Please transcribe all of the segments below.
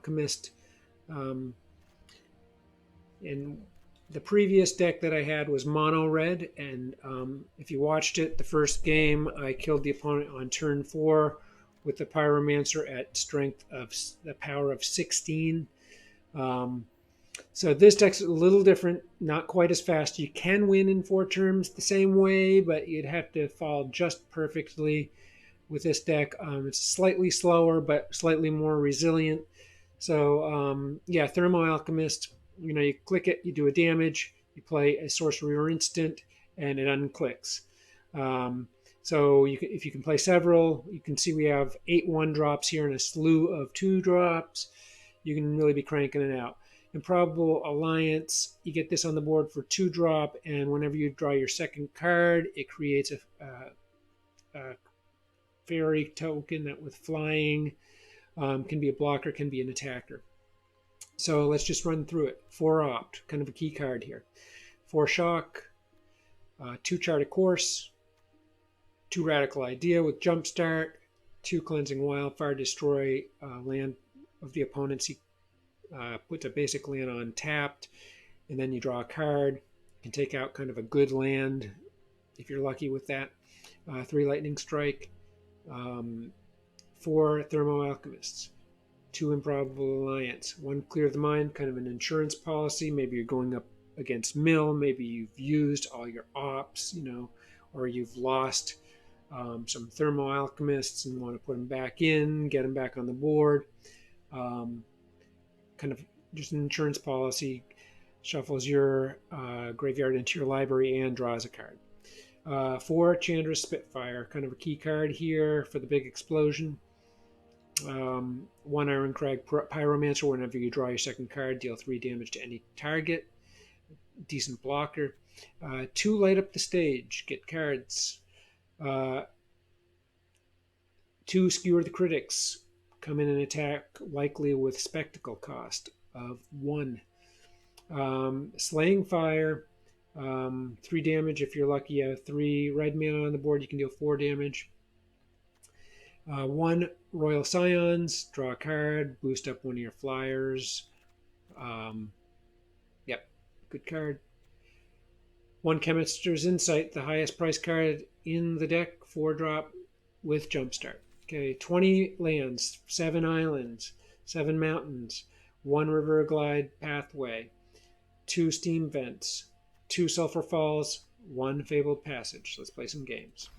Thermo-Alchemist. And the previous deck that I had was mono red, and if you watched it, the first game I killed the opponent on turn 4 with the Pyromancer at strength of the power of 16. So this deck's a little different, not quite as fast. You can win in 4 turns the same way, but you'd have to fall just perfectly with this deck. It's slightly slower, but slightly more resilient. So yeah, Thermo Alchemist. You click it, you do a damage, you play a sorcery or instant, and it unclicks. So if you can play several, you can see we have 8 1-drops here and a slew of 2-drops. You can really be cranking it out. Improbable Alliance, you get this on the board for 2-drop, and whenever you draw your second card, it creates a fairy token that with flying can be a blocker, can be an attacker. So let's just run through it. 4 Opt, kind of a key card here. 4 Shock, 2 Chart a Course, 2 Radical Idea with Jumpstart, 2 Cleansing Wildfire, destroy land of the opponent's. He puts a basic land on tapped, and then you draw a card. You can take out kind of a good land if you're lucky with that. 3 Lightning Strike, 4 Thermo-Alchemists. 2 Improbable Alliance, 1 Clear the Mind, kind of an insurance policy. Maybe you're going up against mill, maybe you've used all your ops, or you've lost some Thermo-Alchemists and want to put them back in, get them back on the board. Kind of just an insurance policy. Shuffles your graveyard into your library and draws a card. 4 Chandra's Spitfire, kind of a key card here for the big explosion. 1 Ironcrag Pyromancer, whenever you draw your second card, deal 3 damage to any target. Decent blocker. 2 Light Up the Stage, get cards. 2 Skewer the Critics, come in and attack, likely with Spectacle cost of 1. Slaying Fire, 3 damage. If you're lucky, you have 3 red mana on the board, you can deal 4 damage. 1 Royal Scions, draw a card, boost up one of your flyers. Yep, good card. 1 Chemist's Insight, the highest price card in the deck, 4-drop with Jumpstart. Okay, 20 lands, 7 islands, 7 mountains, 1 River Glide Pathway, 2 Steam Vents, 2 Sulphur Falls, 1 Fabled Passage. Let's play some games.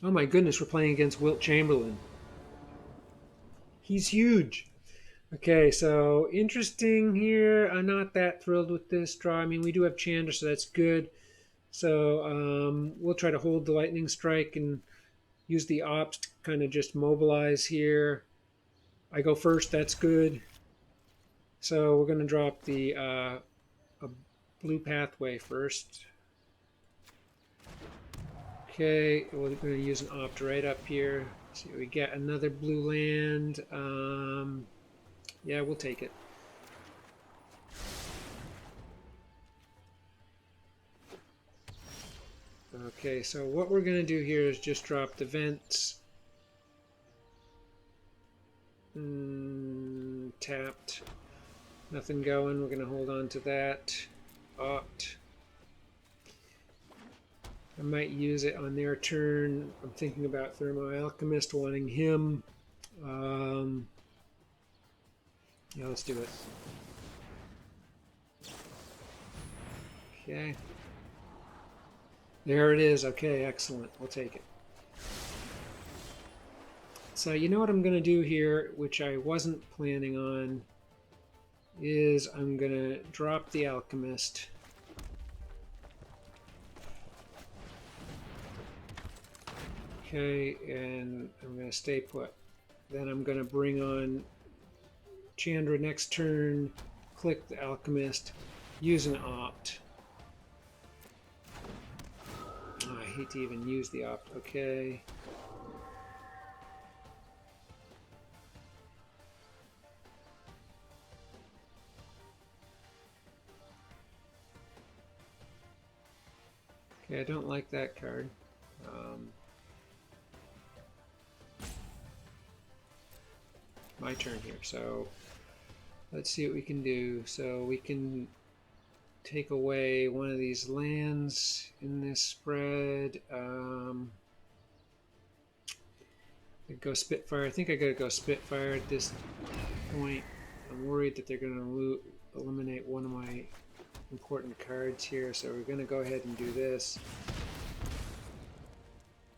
Oh my goodness, we're playing against Wilt Chamberlain. He's huge. Okay, so interesting here. I'm not that thrilled with this draw. I mean, we do have Chandra, so that's good. So we'll try to hold the Lightning Strike and use the ops to kind of just mobilize here. I go first, that's good. So we're going to drop the a blue pathway first. Okay, we're going to use an opt right up here. See, we get another blue land. Yeah, we'll take it. Okay, so what we're going to do here is just drop the vents. Tapped. Nothing going. We're going to hold on to that. Opt. I might use it on their turn. I'm thinking about Thermo-Alchemist, wanting him. Yeah, let's do it. Okay. There it is. Okay, excellent. We'll take it. So you know what I'm going to do here, which I wasn't planning on, is I'm going to drop the Alchemist. Okay, and I'm going to stay put. Then I'm going to bring on Chandra next turn, click the Alchemist, use an opt. hate to even use the opt. Okay. Okay, I don't like that card. My turn here. So let's see what we can do. So we can take away one of these lands in this spread. Go Spitfire. I think I gotta go Spitfire at this point. I'm worried that they're gonna eliminate one of my important cards here, so we're gonna go ahead and do this.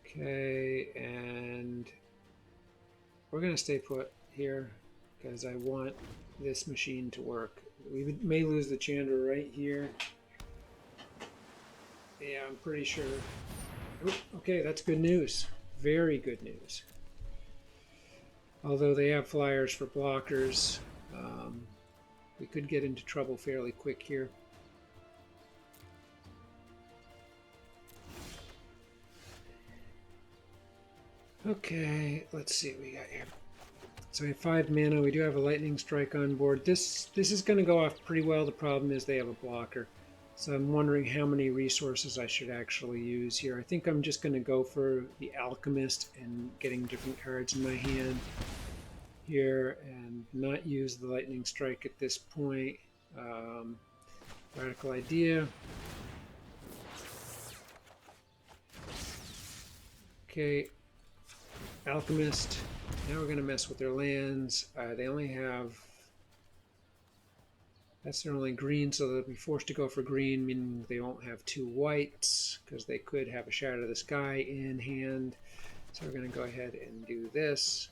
Okay, and we're gonna stay put here because I want this machine to work. We may lose the Chandra right here. Yeah, I'm pretty sure. Oh, okay, that's good news. Very good news. Although they have flyers for blockers, we could get into trouble fairly quick here. Okay, let's see what we got here. So we have 5 mana. We do have a lightning strike on board. This is going to go off pretty well. The problem is they have a blocker. So I'm wondering how many resources I should actually use here. I think I'm just going to go for the Alchemist and getting different cards in my hand here and not use the lightning strike at this point. Radical idea. Okay, Alchemist. Now we're going to mess with their lands. They only have... That's their only green, so they'll be forced to go for green, meaning they won't have 2 whites, because they could have a Shadow of the Sky in hand. So we're going to go ahead and do this.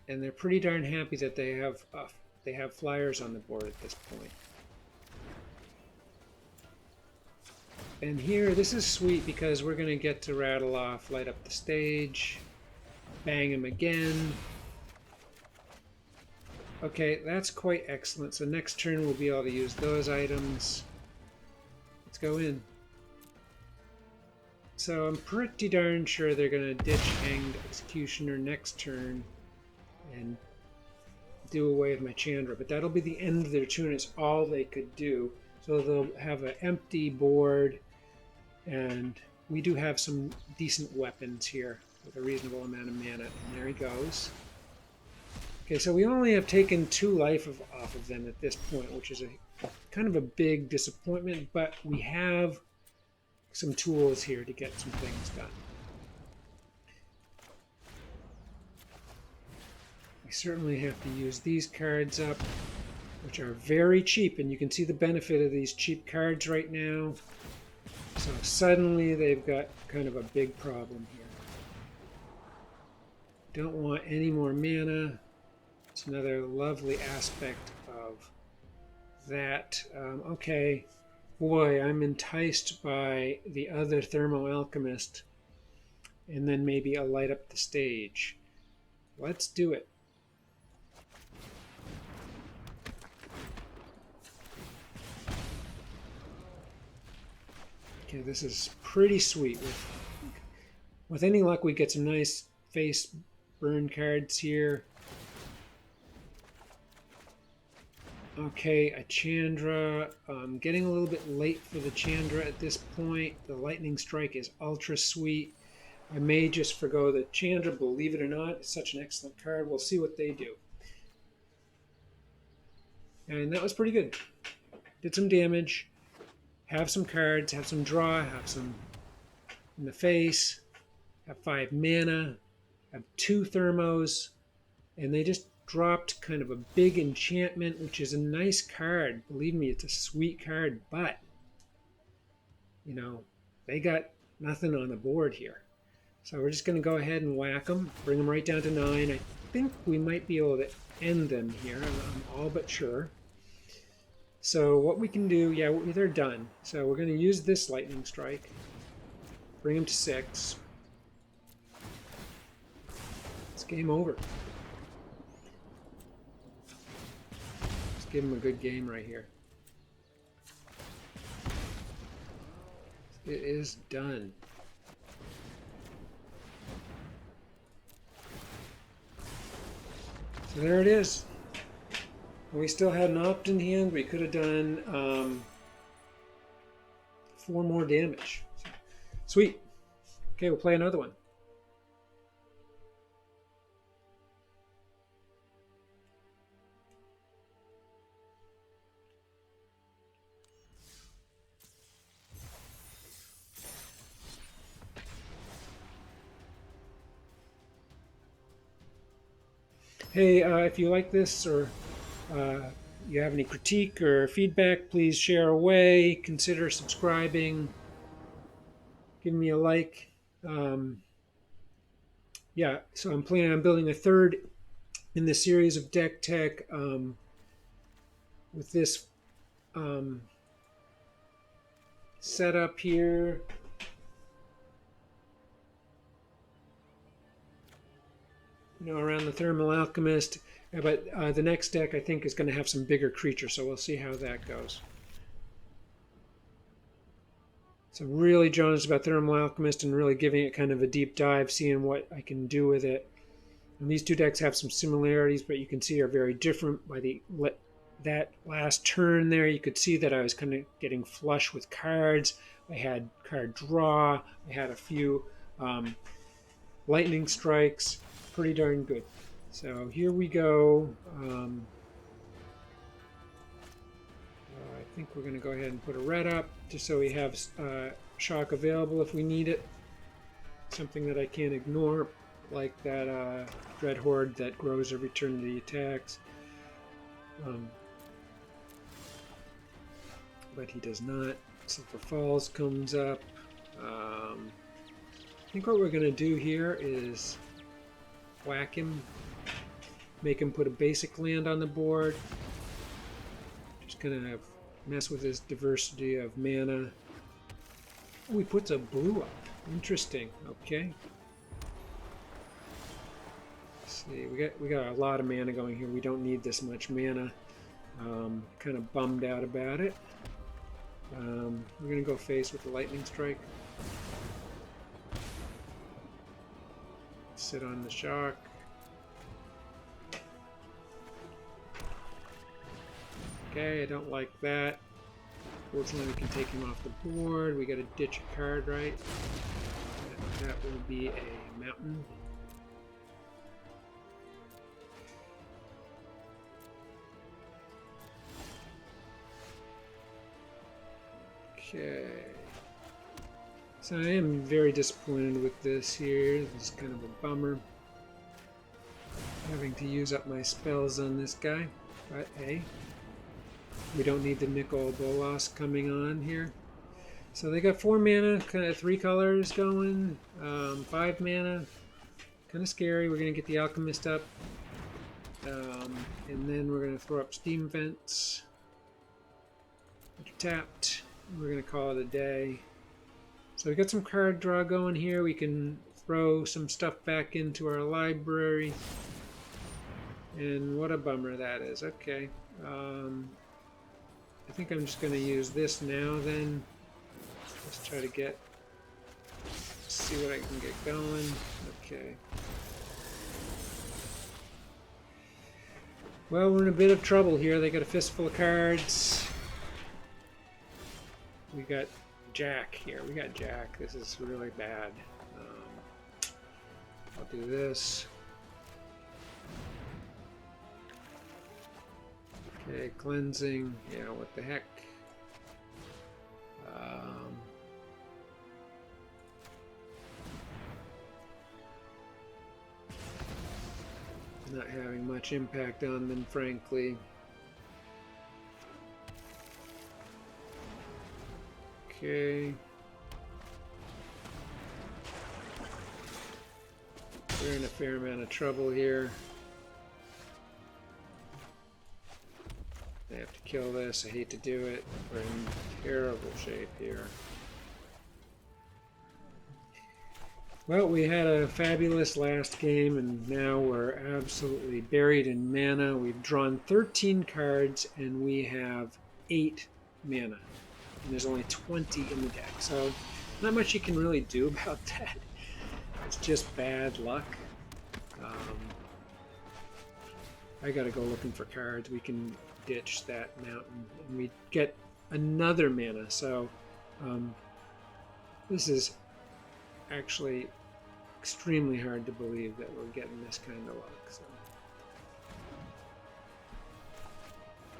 And they're pretty darn happy that they have flyers on the board at this point. And here, this is sweet because we're going to get to rattle off, light up the stage, bang him again. Okay, that's quite excellent. So next turn we'll be able to use those items. Let's go in. So I'm pretty darn sure they're going to ditch Hanged Executioner next turn and do away with my Chandra. But that'll be the end of their turn. It's all they could do. So they'll have an empty board. And we do have some decent weapons here with a reasonable amount of mana. And there he goes. Okay, so we only have taken 2 life off of them at this point, which is a kind of a big disappointment, but we have some tools here to get some things done. We certainly have to use these cards up, which are very cheap, and you can see the benefit of these cheap cards right now. So suddenly they've got kind of a big problem here. Don't want any more mana. It's another lovely aspect of that. Okay, boy, I'm enticed by the other Thermo-Alchemist and then maybe a light up the stage. Let's do it. Okay, this is pretty sweet. With any luck, we get some nice face burn cards here. Okay, a Chandra. Getting a little bit late for the Chandra at this point. The Lightning Strike is ultra sweet. I may just forgo the Chandra, believe it or not. It's such an excellent card. We'll see what they do. And that was pretty good. Did some damage. Have some cards, have some draw, have some in the face, have 5 mana, have 2 thermos, and they just dropped kind of a big enchantment, which is a nice card. Believe me, it's a sweet card, but, you know, they got nothing on the board here. So we're just going to go ahead and whack them, bring them right down to 9. I think we might be able to end them here, I'm all but sure. So what we can do, yeah, they're done. So we're going to use this Lightning Strike, bring them to 6. It's game over. give him a good game right here. It is done. So there it is. We still had an opt in hand. We could have done 4 more damage. Sweet. Okay, we'll play another one. Hey, if you like this or you have any critique or feedback, please share away. Consider subscribing. Give me a like. Yeah, so I'm planning on building a third in the series of deck tech with this setup here. Around the Thermo-Alchemist. But the next deck, I think, is going to have some bigger creatures, so we'll see how that goes. So really jonesed about Thermo-Alchemist and really giving it kind of a deep dive, seeing what I can do with it. And these two decks have some similarities, but you can see are very different. By that last turn there, you could see that I was kind of getting flush with cards. I had card draw. I had a few lightning strikes. Pretty darn good. So here we go. I think we're going to go ahead and put a red up just so we have shock available if we need it. Something that I can't ignore, like that Dread Horde that grows every turn that he attacks. But he does not. Sulphur Falls comes up. I think what we're going to do here is whack him, make him put a basic land on the board. Just gonna mess with his diversity of mana. Oh, he puts a blue up. Interesting. Okay. Let's see, we got a lot of mana going here. We don't need this much mana. Kind of bummed out about it. We're gonna go face with the lightning strike. Sit on the shock. Okay, I don't like that. Fortunately, we can take him off the board. We got to ditch a card, right? That will be a mountain. Okay. So I am very disappointed with this here. This is kind of a bummer. Having to use up my spells on this guy. But hey, we don't need the Nicol Bolas coming on here. So they got 4 mana, kind of 3 colors going. 5 mana. Kind of scary. We're going to get the Alchemist up. And then we're going to throw up Steam Vents. Tapped. We're going to call it a day. So we got some card draw going here. We can throw some stuff back into our library. And what a bummer that is. Okay. I think I'm just going to use this now then. Let's try to see what I can get going. Okay. Well, we're in a bit of trouble here. They got a fistful of cards. We got Jack here. We got Jack. This is really bad. I'll do this. Okay, cleansing. Yeah, what the heck? Not having much impact on them, frankly. Okay. We're in a fair amount of trouble here. I have to kill this. I hate to do it. We're in terrible shape here. Well, we had a fabulous last game, and now we're absolutely buried in mana. We've drawn 13 cards, and we have 8 mana. And there's only 20 in the deck, so not much you can really do about that. It's just bad luck. I gotta go looking for cards. We can ditch that mountain, and we get another mana. So this is actually extremely hard to believe that we're getting this kind of luck. So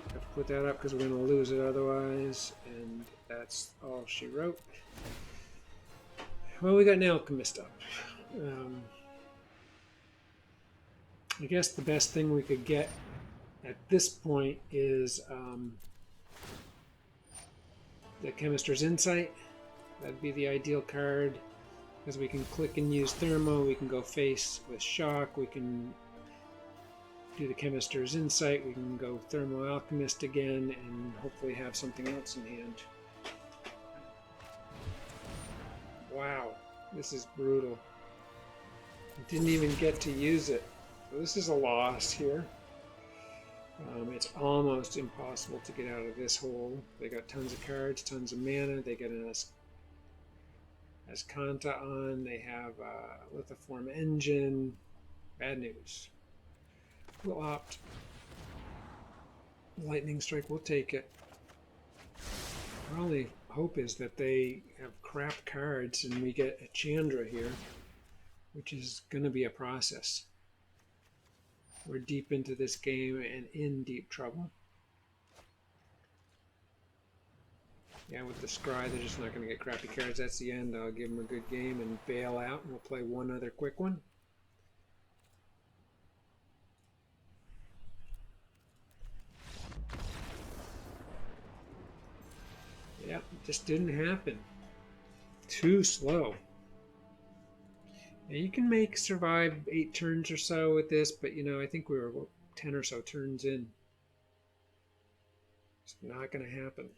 I have to put that up because we're going to lose it otherwise, and that's all she wrote. Well, we got an Alchemist up. I guess the best thing we could get at this point is the Chemist's Insight. That'd be the ideal card, because we can click and use Thermo, we can go face with Shock, we can do the Chemist's Insight, we can go Thermo-Alchemist again, and hopefully have something else in hand. Wow, this is brutal. I didn't even get to use it. So this is a loss here. It's almost impossible to get out of this hole. They got tons of cards, tons of mana. They get an Ascanta on. They have a Lithiform Engine. Bad news. We'll opt. Lightning Strike, we'll take it. Our only hope is that they have crap cards and we get a Chandra here, which is going to be a process. We're deep into this game and in deep trouble. Yeah, with the Scry, they're just not going to get crappy cards. That's the end. I'll give them a good game and bail out, and we'll play one other quick one. Yeah, it just didn't happen. Too slow. Now you can survive 8 turns or so with this, but I think we were 10 or so turns in. It's not going to happen.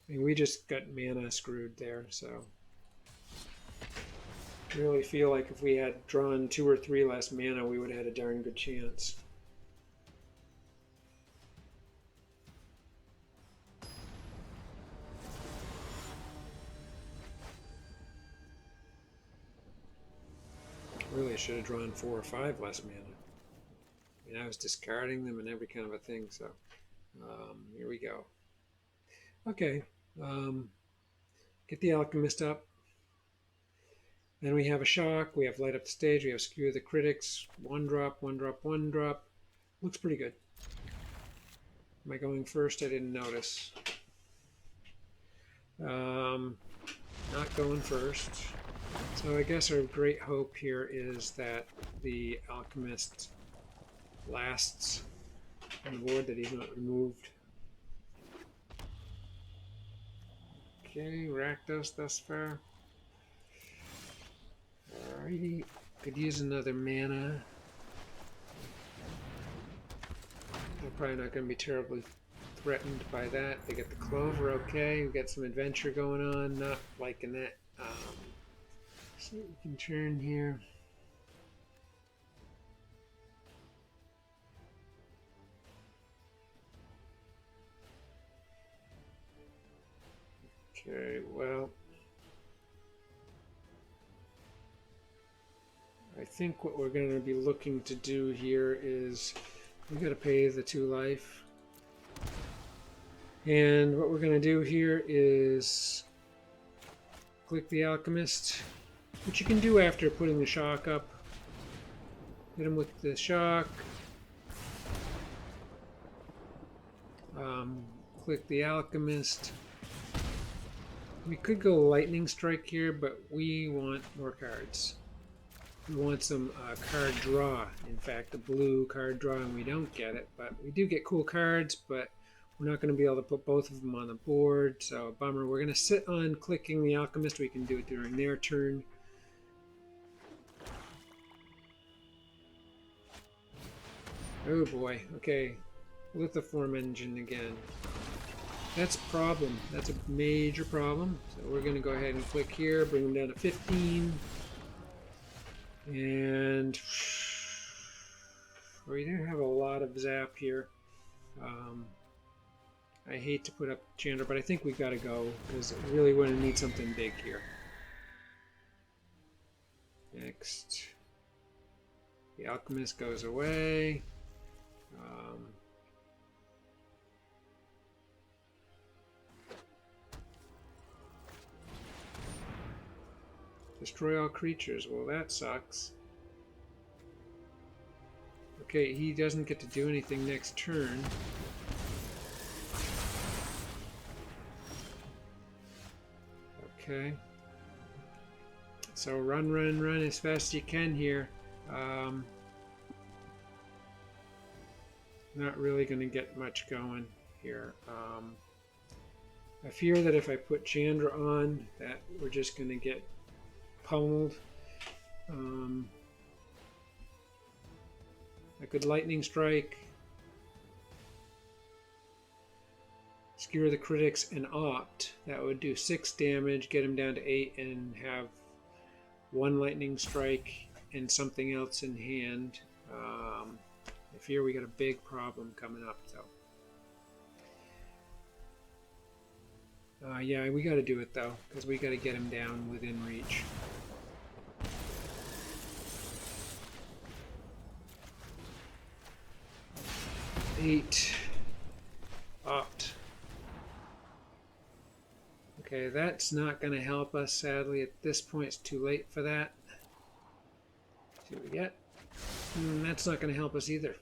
I mean, we just got mana screwed there, so I really feel like if we had drawn 2 or 3 less mana, we would have had a darn good chance. Really, I should have drawn 4 or 5 less mana. I mean, I was discarding them and every kind of a thing, so here we go. Okay, get the Alchemist up. Then we have a Shock, we have Light Up the Stage, we have Skewer the Critics, 1 drop, 1 drop, 1 drop. Looks pretty good. Am I going first? I didn't notice. Not going first. So I guess our great hope here is that the Alchemist lasts on the board, that he's not removed. Okay, Rakdos thus far. Alrighty, could use another mana. I'm probably not going to be terribly threatened by that. They get the Clover, okay. We got some adventure going on, not liking that. See what we can turn here. Okay, well, I think what we're going to be looking to do here is we got to pay the 2 life. And what we're going to do here is click the Alchemist, which you can do after putting the Shock up. Hit him with the Shock. Click the Alchemist. We could go Lightning Strike here, but we want more cards. We want some card draw. In fact, a blue card draw, and we don't get it. But we do get cool cards, but we're not going to be able to put both of them on the board. So, bummer. We're going to sit on clicking the Alchemist. We can do it during their turn. Oh boy. Okay. Lithiform Engine again. That's a problem. That's a major problem. So we're going to go ahead and click here, bring them down to 15. And we do have a lot of zap here. I hate to put up Chandra, but I think we got to go because really we're going to need something big here. Next. The Alchemist goes away. Destroy all creatures. Well, that sucks. Okay, he doesn't get to do anything next turn. Okay. So run, run, run as fast as you can here. Not really going to get much going here. I fear that if I put Chandra on, that we're just going to get pummeled. I could lightning strike, skewer the critics, and opt. That would do 6 damage, get him down to 8, and have 1 lightning strike and something else in hand. I fear we got a big problem coming up, though. Yeah, we got to do it though, because we got to get him down within reach. Eight. Opt. Okay, that's not going to help us, sadly. At this point, it's too late for that. See what we get. That's not going to help us either.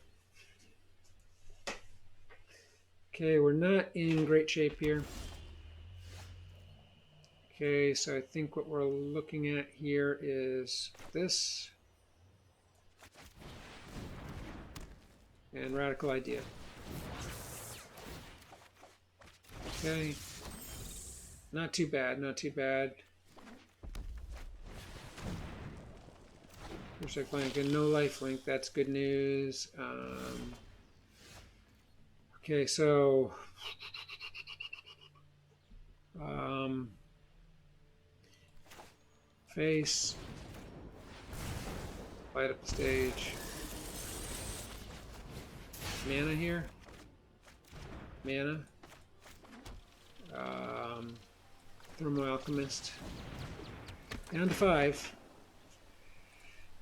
Okay, we're not in great shape here. Okay, so I think what we're looking at here is this. And Radical Idea. Okay. Not too bad, not too bad. Looks like playing no lifelink, that's good news. Okay, so face, light up the stage. Mana here. Mana. Thermo-Alchemist. Down to 5.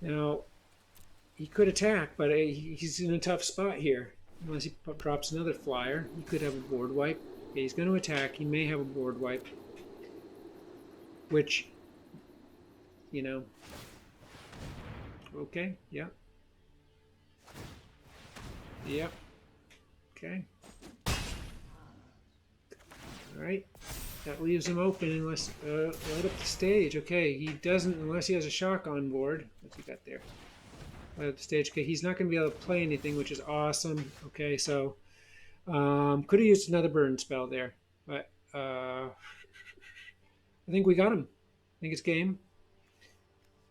Now, he could attack, but he's in a tough spot here. Unless he drops another flyer, he could have a board wipe. Okay, he's going to attack. He may have a board wipe. Which, you know. Okay, yeah. Yep. Okay. Alright. That leaves him open unless light up the stage. Okay, he doesn't unless he has a shock on board. What's he got there? Light up the stage. Okay, he's not going to be able to play anything, which is awesome. Okay, so could have used another burn spell there, but I think we got him. I think it's game.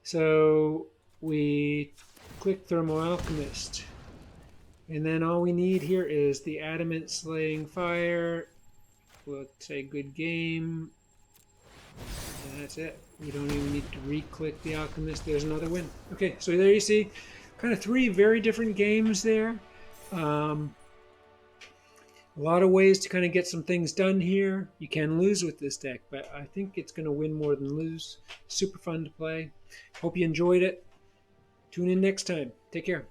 So we click Thermo-Alchemist. And then all we need here is the Adamant Slaying Fire. We'll say good game. And that's it. You don't even need to re-click the Alchemist. There's another win. Okay, so there you see kind of 3 very different games there. A lot of ways to kind of get some things done here. You can lose with this deck, but I think it's going to win more than lose. Super fun to play. Hope you enjoyed it. Tune in next time. Take care.